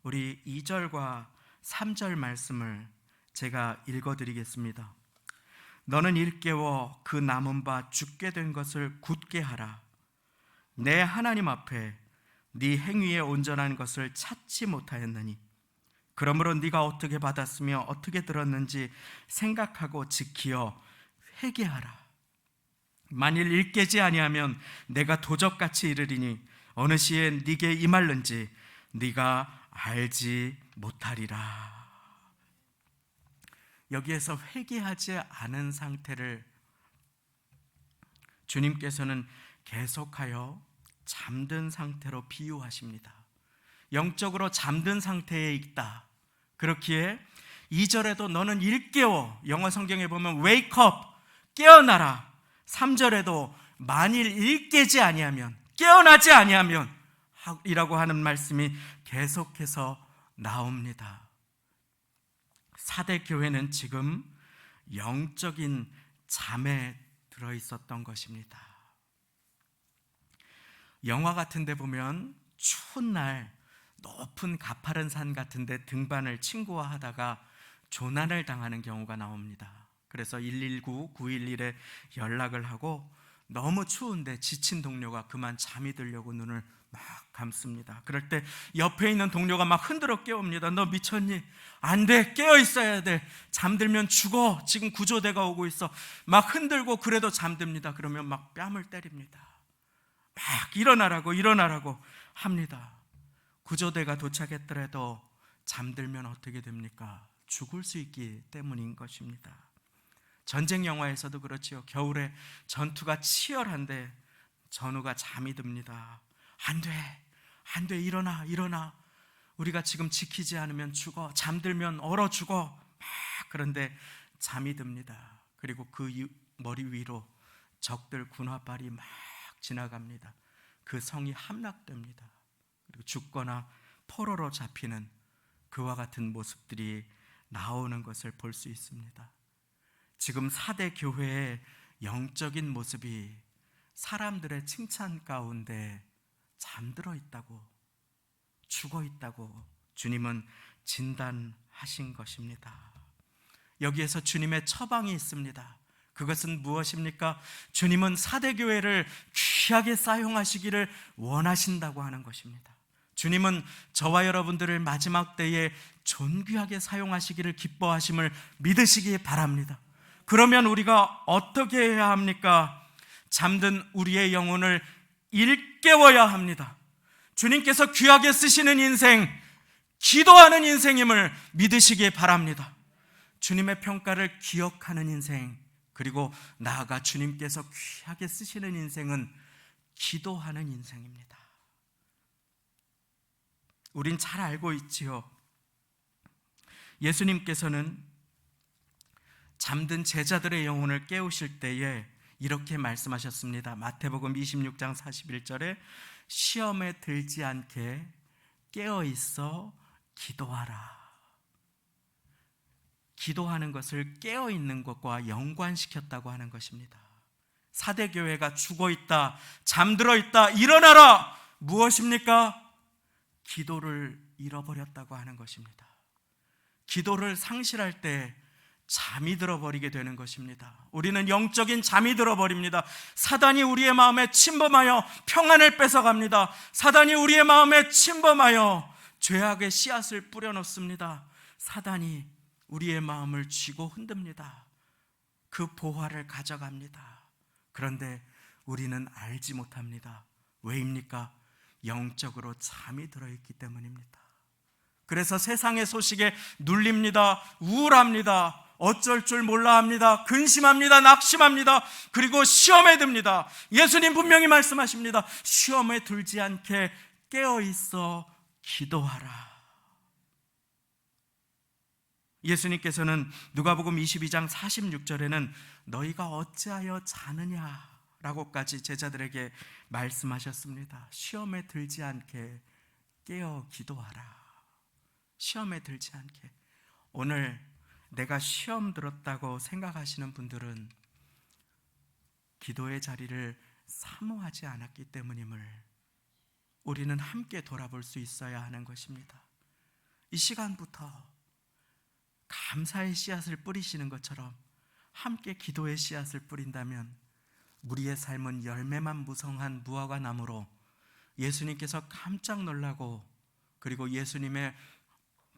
우리 2절과 3절 말씀을 제가 읽어드리겠습니다. 너는 일깨워 그 남은 바 죽게 된 것을 굳게 하라. 내 하나님 앞에 네 행위에 온전한 것을 찾지 못하였느니 그러므로 네가 어떻게 받았으며 어떻게 들었는지 생각하고 지키어 회개하라. 만일 일깨지 아니하면 내가 도적같이 이르리니 어느 시에 네게 임할는지 네가 알지 못하리라. 여기에서 회개하지 않은 상태를 주님께서는 계속하여 잠든 상태로 비유하십니다. 영적으로 잠든 상태에 있다. 그렇기에 2절에도 너는 일깨워, 영어 성경에 보면 wake up, 깨어나라. 3절에도 만일 일깨지 아니하면, 깨어나지 아니하면 이라고 하는 말씀이 계속해서 나옵니다. 사대 교회는 지금 영적인 잠에 들어 있었던 것입니다. 영화 같은 데 보면 추운 날 높은 가파른 산 같은 데 등반을 친구와 하다가 조난을 당하는 경우가 나옵니다. 그래서 119, 911에 연락을 하고 너무 추운데 지친 동료가 그만 잠이 들려고 눈을 막 감습니다. 그럴 때 옆에 있는 동료가 막 흔들어 깨웁니다. 너 미쳤니? 안 돼, 깨어 있어야 돼. 잠들면 죽어. 지금 구조대가 오고 있어. 막 흔들고 그래도 잠듭니다. 그러면 막 뺨을 때립니다. 막 일어나라고 합니다. 구조대가 도착했더라도 잠들면 어떻게 됩니까? 죽을 수 있기 때문인 것입니다. 전쟁 영화에서도 그렇지요. 겨울에 전투가 치열한데 전우가 잠이 듭니다. 안 돼, 일어나. 우리가 지금 지키지 않으면 죽어. 잠들면 얼어 죽어. 그런데 잠이 듭니다. 그리고 그 머리 위로 적들 군화발이 막 지나갑니다. 그 성이 함락됩니다. 그리고 죽거나 포로로 잡히는 그와 같은 모습들이 나오는 것을 볼 수 있습니다. 지금 4대 교회의 영적인 모습이 사람들의 칭찬 가운데 잠들어 있다고, 죽어 있다고 주님은 진단하신 것입니다. 여기에서 주님의 처방이 있습니다. 그것은 무엇입니까? 주님은 4대 교회를 귀하게 사용하시기를 원하신다고 하는 것입니다. 주님은 저와 여러분들을 마지막 때에 존귀하게 사용하시기를 기뻐하심을 믿으시기 바랍니다. 그러면 우리가 어떻게 해야 합니까? 잠든 우리의 영혼을 일깨워야 합니다. 주님께서 귀하게 쓰시는 인생, 기도하는 인생임을 믿으시기 바랍니다. 주님의 평가를 기억하는 인생, 그리고 나아가 주님께서 귀하게 쓰시는 인생은 기도하는 인생입니다. 우린 잘 알고 있지요. 예수님께서는 잠든 제자들의 영혼을 깨우실 때에 이렇게 말씀하셨습니다. 마태복음 26장 41절에 시험에 들지 않게 깨어 있어 기도하라. 기도하는 것을 깨어 있는 것과 연관시켰다고 하는 것입니다. 4대 교회가 죽어 있다, 잠들어 있다, 일어나라. 무엇입니까? 기도를 잃어버렸다고 하는 것입니다. 기도를 상실할 때 잠이 들어버리게 되는 것입니다. 우리는 영적인 잠이 들어버립니다. 사단이 우리의 마음에 침범하여 평안을 뺏어갑니다. 사단이 우리의 마음에 침범하여 죄악의 씨앗을 뿌려놓습니다. 사단이 우리의 마음을 쥐고 흔듭니다. 그 보화를 가져갑니다. 그런데 우리는 알지 못합니다. 왜입니까? 영적으로 잠이 들어있기 때문입니다. 그래서 세상의 소식에 눌립니다. 우울합니다. 어쩔 줄 몰라 합니다. 근심합니다. 낙심합니다. 그리고 시험에 듭니다. 예수님 분명히 말씀하십니다. 시험에 들지 않게 깨어있어 기도하라. 예수님께서는 누가복음 22장 46절에는 너희가 어찌하여 자느냐라고까지 제자들에게 말씀하셨습니다. 시험에 들지 않게 깨어 기도하라. 시험에 들지 않게. 오늘 내가 시험 들었다고 생각하시는 분들은 기도의 자리를 사모하지 않았기 때문임을 우리는 함께 돌아볼 수 있어야 하는 것입니다. 이 시간부터 감사의 씨앗을 뿌리시는 것처럼 함께 기도의 씨앗을 뿌린다면 우리의 삶은 열매만 무성한 무화과 나무로 예수님께서 깜짝 놀라고 그리고 예수님의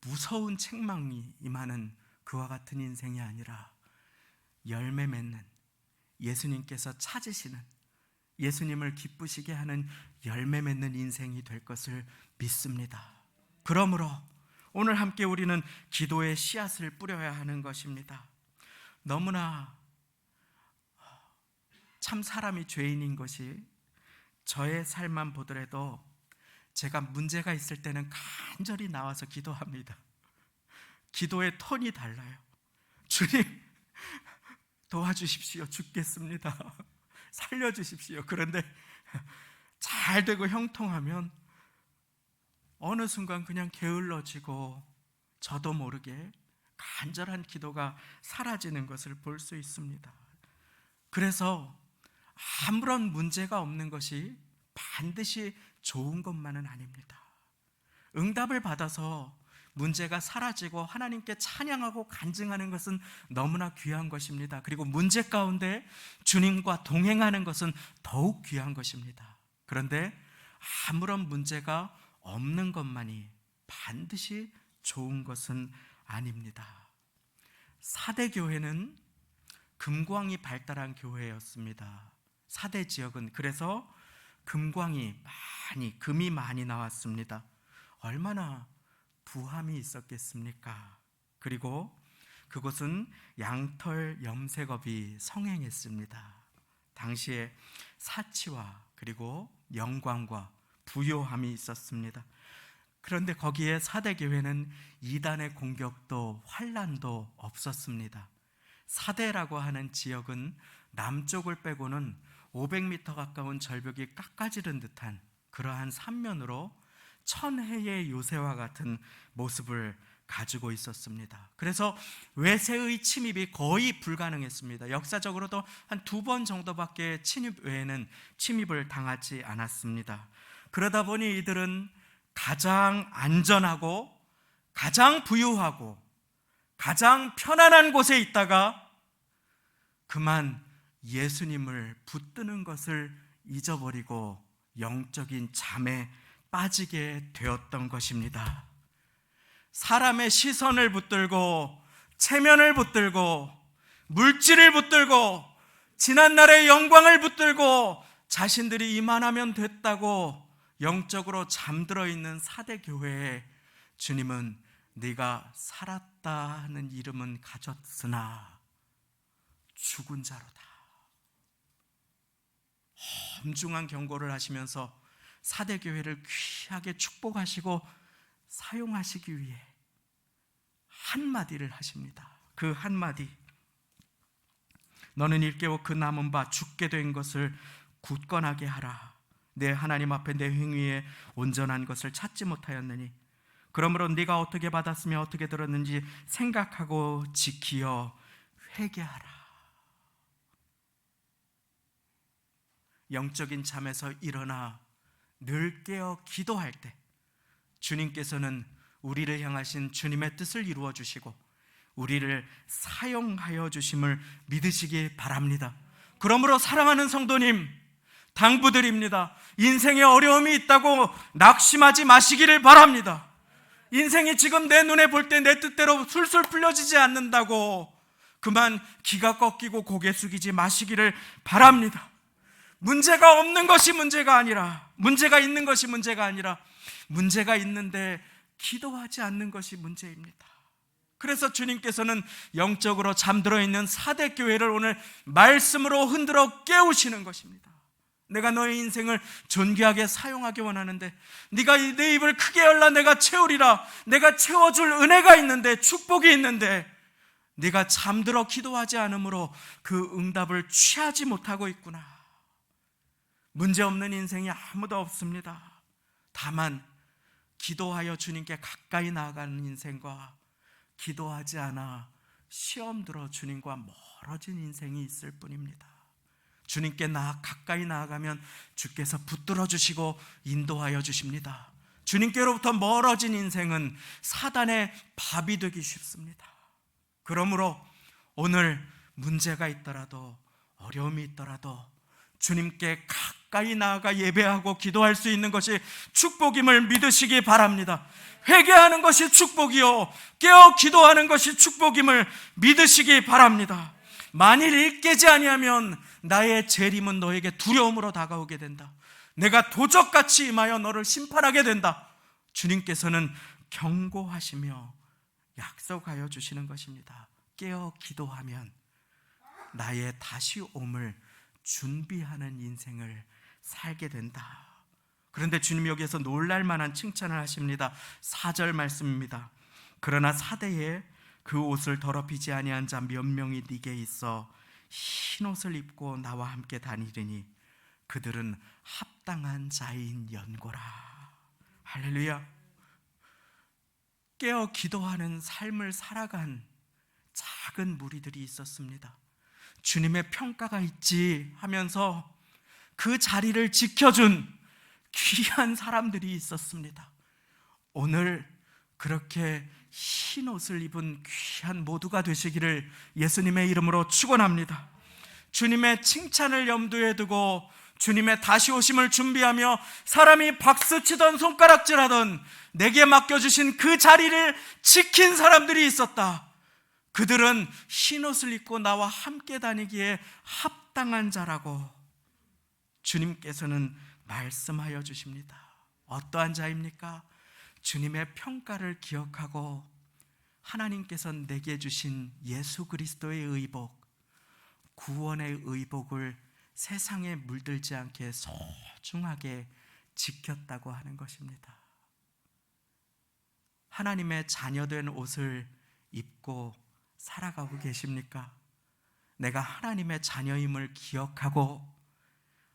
무서운 책망이 임하는 그와 같은 인생이 아니라 열매 맺는 예수님께서 찾으시는 예수님을 기쁘시게 하는 열매 맺는 인생이 될 것을 믿습니다. 그러므로 오늘 함께 우리는 기도의 씨앗을 뿌려야 하는 것입니다. 너무나 참 사람이 죄인인 것이, 저의 삶만 보더라도 제가 문제가 있을 때는 간절히 나와서 기도합니다. 기도의 톤이 달라요. 주님 도와주십시오. 죽겠습니다. 살려주십시오. 그런데 잘 되고 형통하면 어느 순간 그냥 게을러지고 저도 모르게 간절한 기도가 사라지는 것을 볼 수 있습니다. 그래서 아무런 문제가 없는 것이 반드시 좋은 것만은 아닙니다. 응답을 받아서 문제가 사라지고 하나님께 찬양하고 간증하는 것은 너무나 귀한 것입니다. 그리고 문제 가운데 주님과 동행하는 것은 더욱 귀한 것입니다. 그런데 아무런 문제가 없는 것만이 반드시 좋은 것은 아닙니다. 사대 교회는 금광이 발달한 교회였습니다. 사대 지역은 그래서 금이 많이 나왔습니다. 얼마나 부함이 있었겠습니까? 그리고 그곳은 양털 염색업이 성행했습니다. 당시에 사치와 그리고 영광과 부요함이 있었습니다. 그런데 거기에 사대교회는 이단의 공격도 환난도 없었습니다. 사대라고 하는 지역은 남쪽을 빼고는 500m 가까운 절벽이 깎아지른 듯한 그러한 산면으로 천혜의 요새와 같은 모습을 가지고 있었습니다. 그래서 외세의 침입이 거의 불가능했습니다. 역사적으로도 한 2번 정도밖에 침입 외에는 침입을 당하지 않았습니다. 그러다 보니 이들은 가장 안전하고 가장 부유하고 가장 편안한 곳에 있다가 그만 예수님을 붙드는 것을 잊어버리고 영적인 잠에 빠지게 되었던 것입니다. 사람의 시선을 붙들고 체면을 붙들고 물질을 붙들고 지난날의 영광을 붙들고 자신들이 이만하면 됐다고 영적으로 잠들어 있는 사대 교회에 주님은 네가 살았다 하는 이름은 가졌으나 죽은 자로다. 엄중한 경고를 하시면서 사대 교회를 귀하게 축복하시고 사용하시기 위해 한마디를 하십니다. 그 한마디, 너는 일깨워 그 남은 바 죽게 된 것을 굳건하게 하라. 내 하나님 앞에 내 행위에 온전한 것을 찾지 못하였느니 그러므로 네가 어떻게 받았으며 어떻게 들었는지 생각하고 지키어 회개하라. 영적인 잠에서 일어나 늘 깨어 기도할 때 주님께서는 우리를 향하신 주님의 뜻을 이루어 주시고 우리를 사용하여 주심을 믿으시기 바랍니다. 그러므로 사랑하는 성도님, 당부드립니다. 인생에 어려움이 있다고 낙심하지 마시기를 바랍니다. 인생이 지금 내 눈에 볼 때 내 뜻대로 술술 풀려지지 않는다고 그만 기가 꺾이고 고개 숙이지 마시기를 바랍니다. 문제가 없는 것이 문제가 아니라, 문제가 있는 것이 문제가 아니라 문제가 있는데 기도하지 않는 것이 문제입니다. 그래서 주님께서는 영적으로 잠들어 있는 사대 교회를 오늘 말씀으로 흔들어 깨우시는 것입니다. 내가 너의 인생을 존귀하게 사용하기 원하는데 네가 내 입을 크게 열라 내가 채우리라. 내가 채워줄 은혜가 있는데, 축복이 있는데 네가 잠들어 기도하지 않으므로 그 응답을 취하지 못하고 있구나. 문제없는 인생이 아무도 없습니다. 다만 기도하여 주님께 가까이 나아가는 인생과 기도하지 않아 시험 들어 주님과 멀어진 인생이 있을 뿐입니다. 주님께 가까이 나아가면 주께서 붙들어 주시고 인도하여 주십니다. 주님께로부터 멀어진 인생은 사단의 밥이 되기 쉽습니다. 그러므로 오늘 문제가 있더라도 어려움이 있더라도 주님께 가까이 나아가 예배하고 기도할 수 있는 것이 축복임을 믿으시기 바랍니다. 회개하는 것이 축복이요 깨어 기도하는 것이 축복임을 믿으시기 바랍니다. 만일 일 깨지 아니하면 나의 재림은 너에게 두려움으로 다가오게 된다. 내가 도적같이 임하여 너를 심판하게 된다. 주님께서는 경고하시며 약속하여 주시는 것입니다. 깨어 기도하면 나의 다시 옴을 준비하는 인생을 살게 된다. 그런데 주님 여기에서 놀랄만한 칭찬을 하십니다. 4절 말씀입니다. 그러나 사대에 그 옷을 더럽히지 아니한 자 몇 명이 네게 있어 흰 옷을 입고 나와 함께 다니리니 그들은 합당한 자인 연고라. 할렐루야. 깨어 기도하는 삶을 살아간 작은 무리들이 있었습니다. 주님의 평가가 있지 하면서 그 자리를 지켜준 귀한 사람들이 있었습니다. 오늘 그렇게 흰 옷을 입은 귀한 모두가 되시기를 예수님의 이름으로 축원합니다. 주님의 칭찬을 염두에 두고 주님의 다시 오심을 준비하며 사람이 박수치던 손가락질하던 내게 맡겨주신 그 자리를 지킨 사람들이 있었다. 그들은 흰 옷을 입고 나와 함께 다니기에 합당한 자라고 주님께서는 말씀하여 주십니다. 어떠한 자입니까? 주님의 평가를 기억하고 하나님께서 내게 주신 예수 그리스도의 의복, 구원의 의복을 세상에 물들지 않게 소중하게 지켰다고 하는 것입니다. 하나님의 자녀된 옷을 입고 살아가고 계십니까? 내가 하나님의 자녀임을 기억하고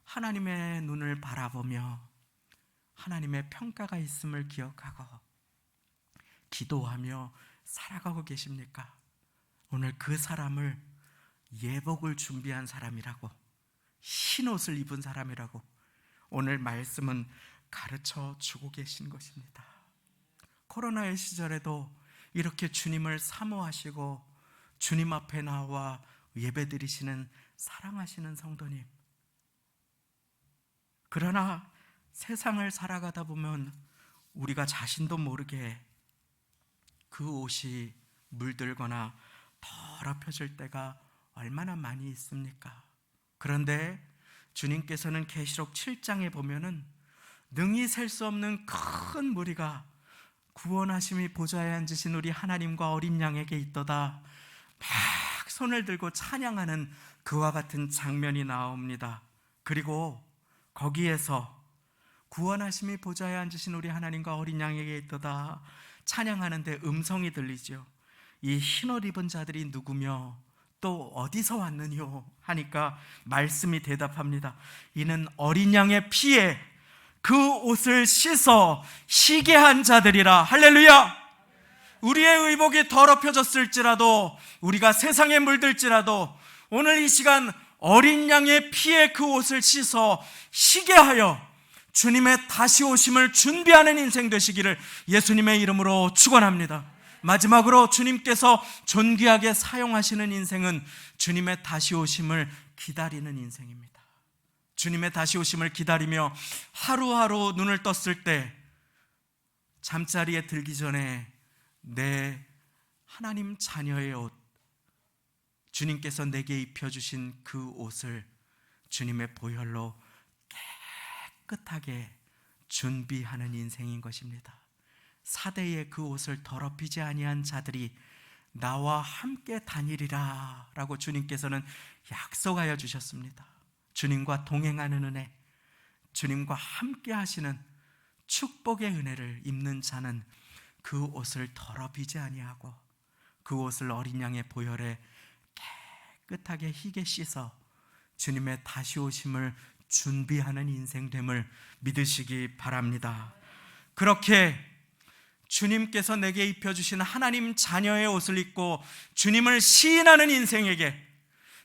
하나님의 눈을 바라보며 하나님의 평가가 있음을 기억하고 기도하며 살아가고 계십니까? 오늘 그 사람을 예복을 준비한 사람이라고, 흰 옷을 입은 사람이라고 오늘 말씀은 가르쳐 주고 계신 것입니다. 코로나의 시절에도 이렇게 주님을 사모하시고 주님 앞에 나와 예배드리시는 사랑하시는 성도님, 그러나 세상을 살아가다 보면 우리가 자신도 모르게 그 옷이 물들거나 더럽혀질 때가 얼마나 많이 있습니까? 그런데 주님께서는 계시록 7장에 보면은 능히 셀 수 없는 큰 무리가 구원하심이 보좌에 앉으신 우리 하나님과 어린 양에게 있도다 막 손을 들고 찬양하는 그와 같은 장면이 나옵니다. 그리고 거기에서 구원하심이 보좌에 앉으신 우리 하나님과 어린 양에게 있도다 찬양하는데 음성이 들리죠. 이 흰옷 입은 자들이 누구며 또 어디서 왔느뇨 하니까 말씀이 대답합니다. 이는 어린 양의 피에 그 옷을 씻어 희게 한 자들이라. 할렐루야. 우리의 의복이 더럽혀졌을지라도, 우리가 세상에 물들지라도 오늘 이 시간 어린 양의 피에 그 옷을 씻어 희게 하여 주님의 다시 오심을 준비하는 인생 되시기를 예수님의 이름으로 축원합니다. 마지막으로 주님께서 존귀하게 사용하시는 인생은 주님의 다시 오심을 기다리는 인생입니다. 주님의 다시 오심을 기다리며 하루하루 눈을 떴을 때 잠자리에 들기 전에 내 하나님 자녀의 옷, 주님께서 내게 입혀주신 그 옷을 주님의 보혈로 깨끗하게 준비하는 인생인 것입니다. 사대에 그 옷을 더럽히지 아니한 자들이 나와 함께 다니리라 라고 주님께서는 약속하여 주셨습니다. 주님과 동행하는 은혜, 주님과 함께 하시는 축복의 은혜를 입는 자는 그 옷을 더럽히지 아니하고 그 옷을 어린 양의 보혈에 깨끗하게 희게 씻어 주님의 다시 오심을 준비하는 인생됨을 믿으시기 바랍니다. 그렇게 주님께서 내게 입혀주신 하나님 자녀의 옷을 입고 주님을 시인하는 인생에게,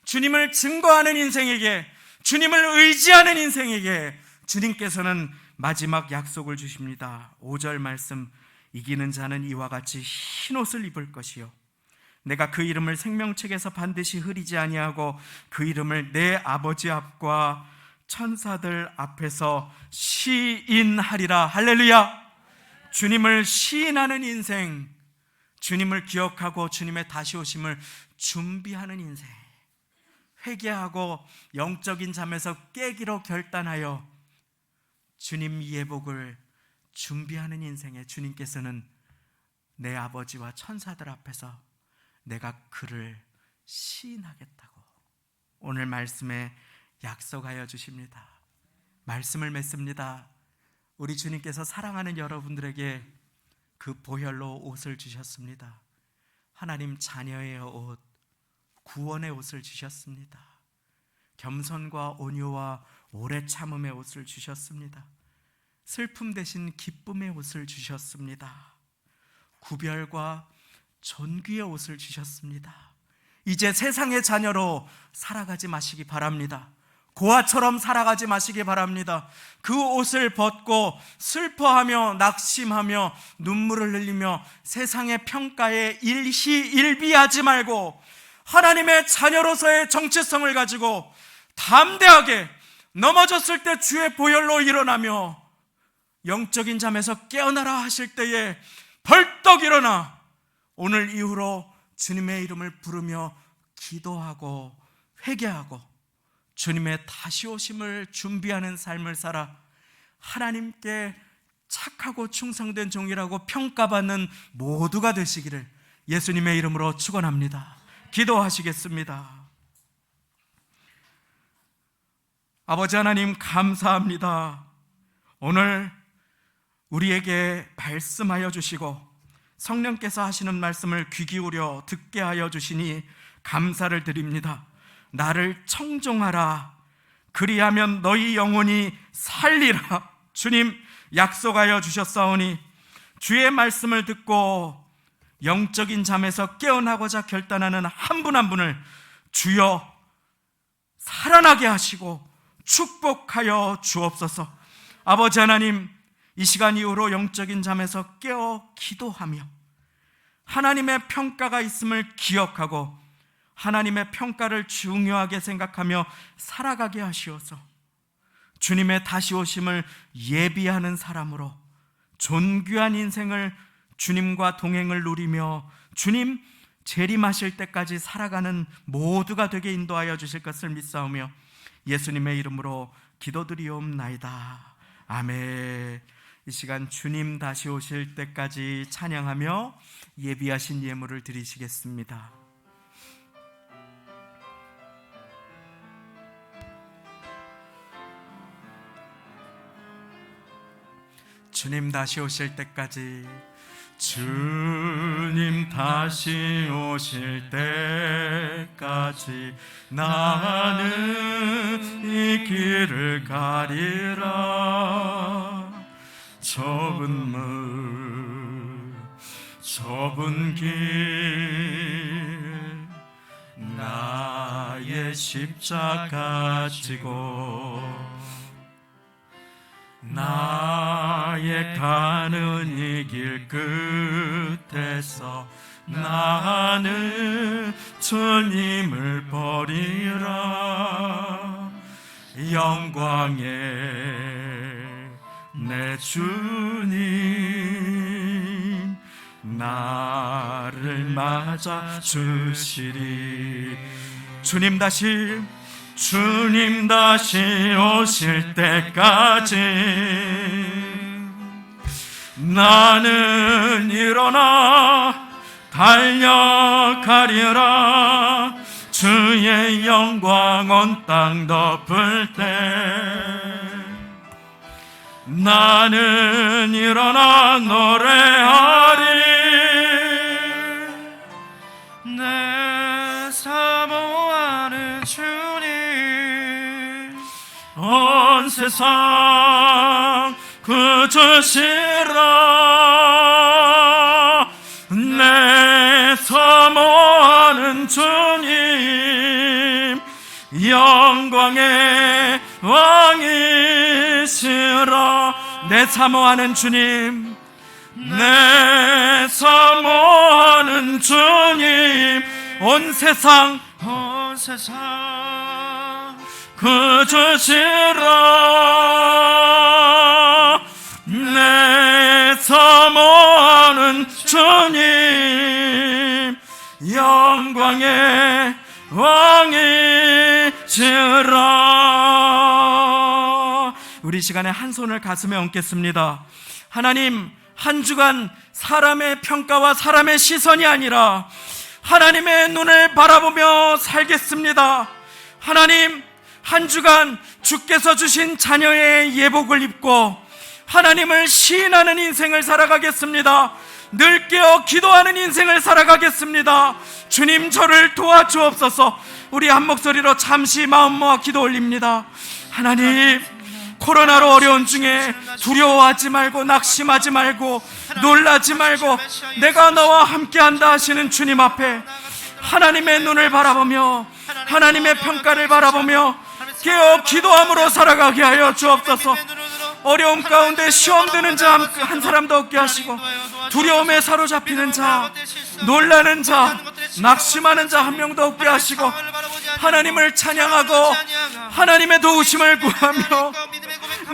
주님을 증거하는 인생에게, 주님을 의지하는 인생에게 주님께서는 마지막 약속을 주십니다. 5절 말씀, 이기는 자는 이와 같이 흰 옷을 입을 것이요 내가 그 이름을 생명책에서 반드시 흐리지 아니하고 그 이름을 내 아버지 앞과 천사들 앞에서 시인하리라. 할렐루야. 주님을 시인하는 인생, 주님을 기억하고 주님의 다시 오심을 준비하는 인생, 회개하고 영적인 잠에서 깨기로 결단하여 주님 예복을 준비하는 인생에 주님께서는 내 아버지와 천사들 앞에서 내가 그를 시인하겠다고 오늘 말씀에 약속하여 주십니다. 말씀을 맺습니다. 우리 주님께서 사랑하는 여러분들에게 그 보혈로 옷을 주셨습니다. 하나님 자녀의 옷, 구원의 옷을 주셨습니다. 겸손과 온유와 오래 참음의 옷을 주셨습니다. 슬픔 대신 기쁨의 옷을 주셨습니다. 구별과 존귀의 옷을 주셨습니다. 이제 세상의 자녀로 살아가지 마시기 바랍니다. 고아처럼 살아가지 마시기 바랍니다. 그 옷을 벗고 슬퍼하며 낙심하며 눈물을 흘리며 세상의 평가에 일시일비하지 말고 하나님의 자녀로서의 정체성을 가지고 담대하게 넘어졌을 때 주의 보혈로 일어나며 영적인 잠에서 깨어나라 하실 때에 벌떡 일어나 오늘 이후로 주님의 이름을 부르며 기도하고 회개하고 주님의 다시 오심을 준비하는 삶을 살아 하나님께 착하고 충성된 종이라고 평가받는 모두가 되시기를 예수님의 이름으로 축원합니다. 기도하시겠습니다. 아버지 하나님 감사합니다. 오늘 우리에게 말씀하여 주시고 성령께서 하시는 말씀을 귀 기울여 듣게 하여 주시니 감사를 드립니다. 나를 청종하라. 그리하면 너희 영혼이 살리라. 주님 약속하여 주셨사오니 주의 말씀을 듣고 영적인 잠에서 깨어나고자 결단하는 한 분 한 분을 주여 살아나게 하시고 축복하여 주옵소서. 아버지 하나님, 이 시간 이후로 영적인 잠에서 깨어 기도하며 하나님의 평가가 있음을 기억하고 하나님의 평가를 중요하게 생각하며 살아가게 하시어서 주님의 다시 오심을 예비하는 사람으로 존귀한 인생을 주님과 동행을 누리며 주님 재림하실 때까지 살아가는 모두가 되게 인도하여 주실 것을 믿사오며 예수님의 이름으로 기도드리옵나이다. 아멘. 이 시간 주님 다시 오실 때까지 찬양하며 예비하신 예물을 드리시겠습니다. 주님 다시 오실 때까지, 주님 다시 오실 때까지 나는 이 길을 가리라. 좁은 길 나의 십자가 지고 나의 가는 이 길 끝에서 나는 주님을 버리라. 영광의 내 주님 나를 맞아 주시리. 주님 다시 오실 때까지 나는 일어나 달려가리라. 주의 영광 온 땅 덮을 때 나는 일어나 노래하리. 내 사모하는 주님 온 세상 그주시라. 내 사모하는 주님 영광의 왕이시라. 내 사모하는 주님, 내 사모하는 주님 온 세상 그주시라. 내 사모하는 주님 영광의 왕이시라. 우리 시간에 한 손을 가슴에 얹겠습니다. 하나님, 한 주간 사람의 평가와 사람의 시선이 아니라 하나님의 눈을 바라보며 살겠습니다. 하나님, 한 주간 주께서 주신 자녀의 예복을 입고 하나님을 시인하는 인생을 살아가겠습니다. 늘 깨어 기도하는 인생을 살아가겠습니다. 주님, 저를 도와주옵소서. 우리 한 목소리로 잠시 마음 모아 기도 올립니다. 하나님, 코로나로 어려운 중에 두려워하지 말고 낙심하지 말고 놀라지 말고 내가 너와 함께한다 하시는 주님 앞에 하나님의 눈을 바라보며 하나님의 평가를 바라보며 깨어 기도함으로 살아가게 하여 주옵소서. 어려움 가운데 시험 드는 자 한 사람도 없게 하시고 두려움에 사로잡히는 자, 놀라는 자, 낙심하는 자 한 명도 없게 하시고 하나님을 찬양하고 하나님의 도우심을 구하며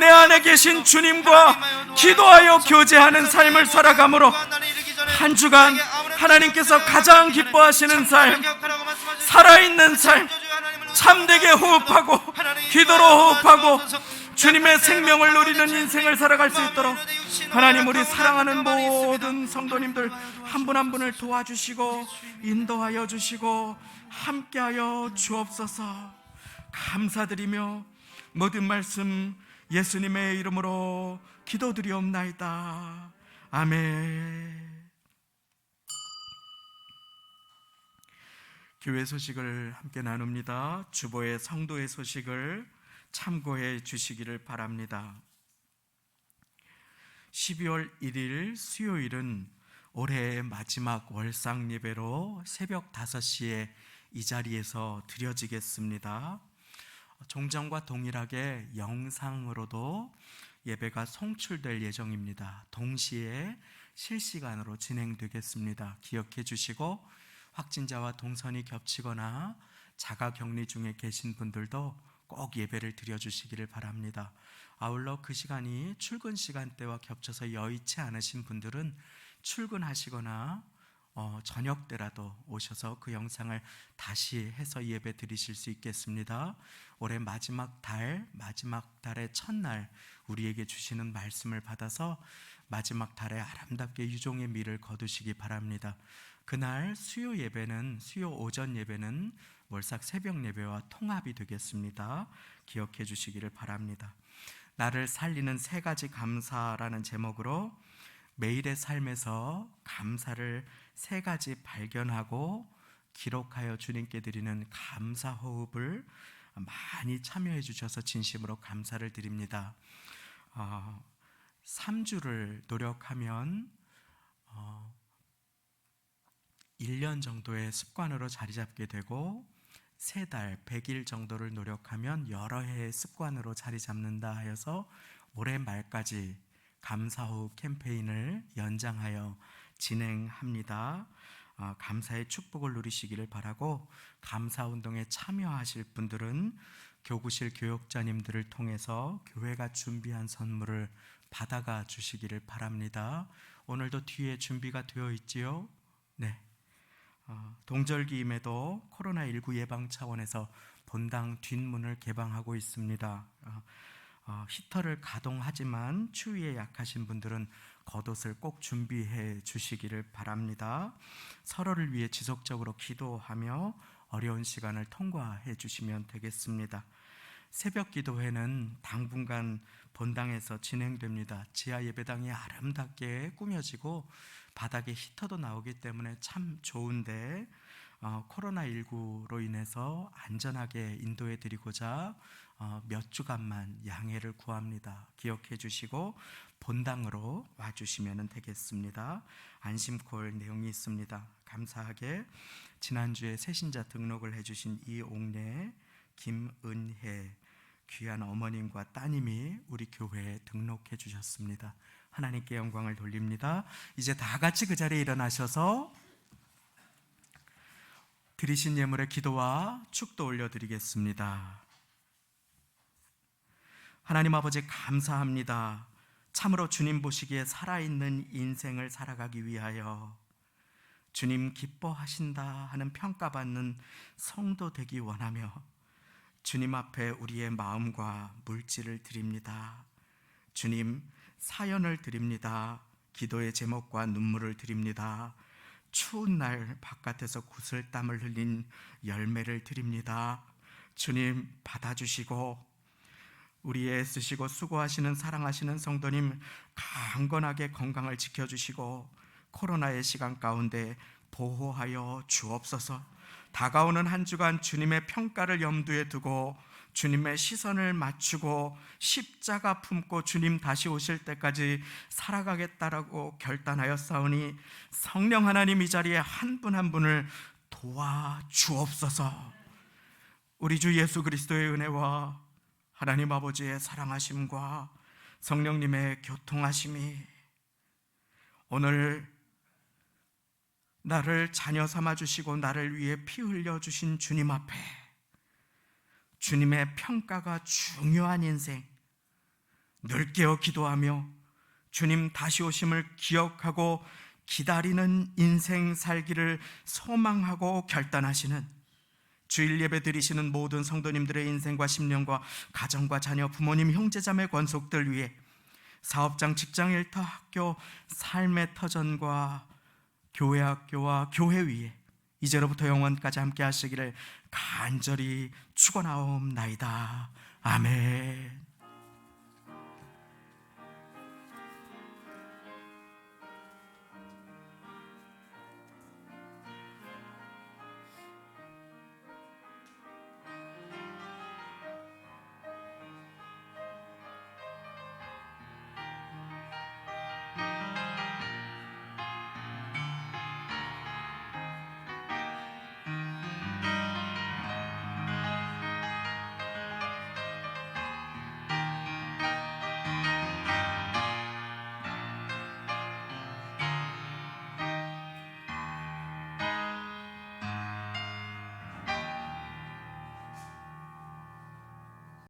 내 안에 계신 주님과 기도하여 교제하는 삶을 살아감으로 한 주간 하나님께서 가장 기뻐하시는 삶, 살아있는 삶, 참되게 호흡하고 기도로 호흡하고 주님의 생명을 누리는 인생을 살아갈 수 있도록 하나님, 우리 사랑하는 모든 성도님들 한 분 한 분을 도와주시고 인도하여 주시고 함께하여 주옵소서. 감사드리며 모든 말씀 예수님의 이름으로 기도드리옵나이다. 아멘. 교회 소식을 함께 나눕니다. 주보의 성도의 소식을 참고해 주시기를 바랍니다. 12월 1일 수요일은 올해의 마지막 월상 예배로 새벽 5시에 이 자리에서 드려지겠습니다. 종전과 동일하게 영상으로도 예배가 송출될 예정입니다. 동시에 실시간으로 진행되겠습니다. 기억해 주시고 확진자와 동선이 겹치거나 자가격리 중에 계신 분들도 꼭 예배를 드려주시기를 바랍니다. 아울러 그 시간이 출근 시간대와 겹쳐서 여의치 않으신 분들은 출근하시거나 저녁 때라도 오셔서 그 영상을 다시 해서 예배 드리실 수 있겠습니다. 올해 마지막 달의 첫날 우리에게 주시는 말씀을 받아서 마지막 달에 아름답게 유종의 미를 거두시기 바랍니다. 그날 수요 오전 예배는 월삭 새벽 예배와 통합이 되겠습니다. 기억해 주시기를 바랍니다. 나를 살리는 3가지 감사라는 제목으로 매일의 삶에서 감사를 3가지 발견하고 기록하여 주님께 드리는 감사 호흡을 많이 참여해 주셔서 진심으로 감사를 드립니다. 3주를 노력하면 1년 정도의 습관으로 자리 잡게 되고 3달, 100일 정도를 노력하면 여러 해의 습관으로 자리 잡는다 하여서 올해 말까지 감사호흡 캠페인을 연장하여 진행합니다. 감사의 축복을 누리시기를 바라고, 감사운동에 참여하실 분들은 교구실 교역자님들을 통해서 교회가 준비한 선물을 받아가 주시기를 바랍니다. 오늘도 뒤에 준비가 되어 있지요? 네. 동절기임에도 코로나19 예방 차원에서 본당 뒷문을 개방하고 있습니다. 히터를 가동하지만 추위에 약하신 분들은 겉옷을 꼭 준비해 주시기를 바랍니다. 서로를 위해 지속적으로 기도하며 어려운 시간을 통과해 주시면 되겠습니다. 새벽 기도회는 당분간 본당에서 진행됩니다. 지하 예배당이 아름답게 꾸며지고 바닥에 히터도 나오기 때문에 참 좋은데 코로나19로 인해서 안전하게 인도해 드리고자 몇 주간만 양해를 구합니다. 기억해 주시고 본당으로 와주시면 되겠습니다. 안심콜 내용이 있습니다. 감사하게 지난주에 새신자 등록을 해주신 이옥래, 김은혜 귀한 어머님과 따님이 우리 교회에 등록해 주셨습니다. 하나님께 영광을 돌립니다. 이제 다 같이 그 자리에 일어나셔서 드리신 예물의 기도와 축도 올려드리겠습니다. 하나님 아버지, 감사합니다. 참으로 주님 보시기에 살아있는 인생을 살아가기 위하여 주님 기뻐하신다 하는 평가받는 성도 되기 원하며 주님 앞에 우리의 마음과 물질을 드립니다. 주님, 사연을 드립니다. 기도의 제목과 눈물을 드립니다. 추운 날 바깥에서 구슬땀을 흘린 열매를 드립니다. 주님, 받아주시고 우리 애쓰시고 수고하시는 사랑하시는 성도님 강건하게 건강을 지켜주시고 코로나의 시간 가운데 보호하여 주옵소서. 다가오는 한 주간 주님의 평가를 염두에 두고 주님의 시선을 맞추고 십자가 품고 주님 다시 오실 때까지 살아가겠다라고 결단하였사오니 성령 하나님 이 자리에 한 분 한 분을 도와주옵소서. 우리 주 예수 그리스도의 은혜와 하나님 아버지의 사랑하심과 성령님의 교통하심이 오늘 나를 자녀 삼아 주시고 나를 위해 피 흘려 주신 주님 앞에 주님의 평가가 중요한 인생 늘 깨어 기도하며 주님 다시 오심을 기억하고 기다리는 인생 살기를 소망하고 결단하시는 주일 예배 드리시는 모든 성도님들의 인생과 심령과 가정과 자녀, 부모님, 형제자매, 권속들 위해 사업장, 직장, 일터, 학교, 삶의 터전과 교회, 학교와 교회 위에 이제로부터 영원까지 함께 하시기를 간절히 축원하옵나이다. 아멘.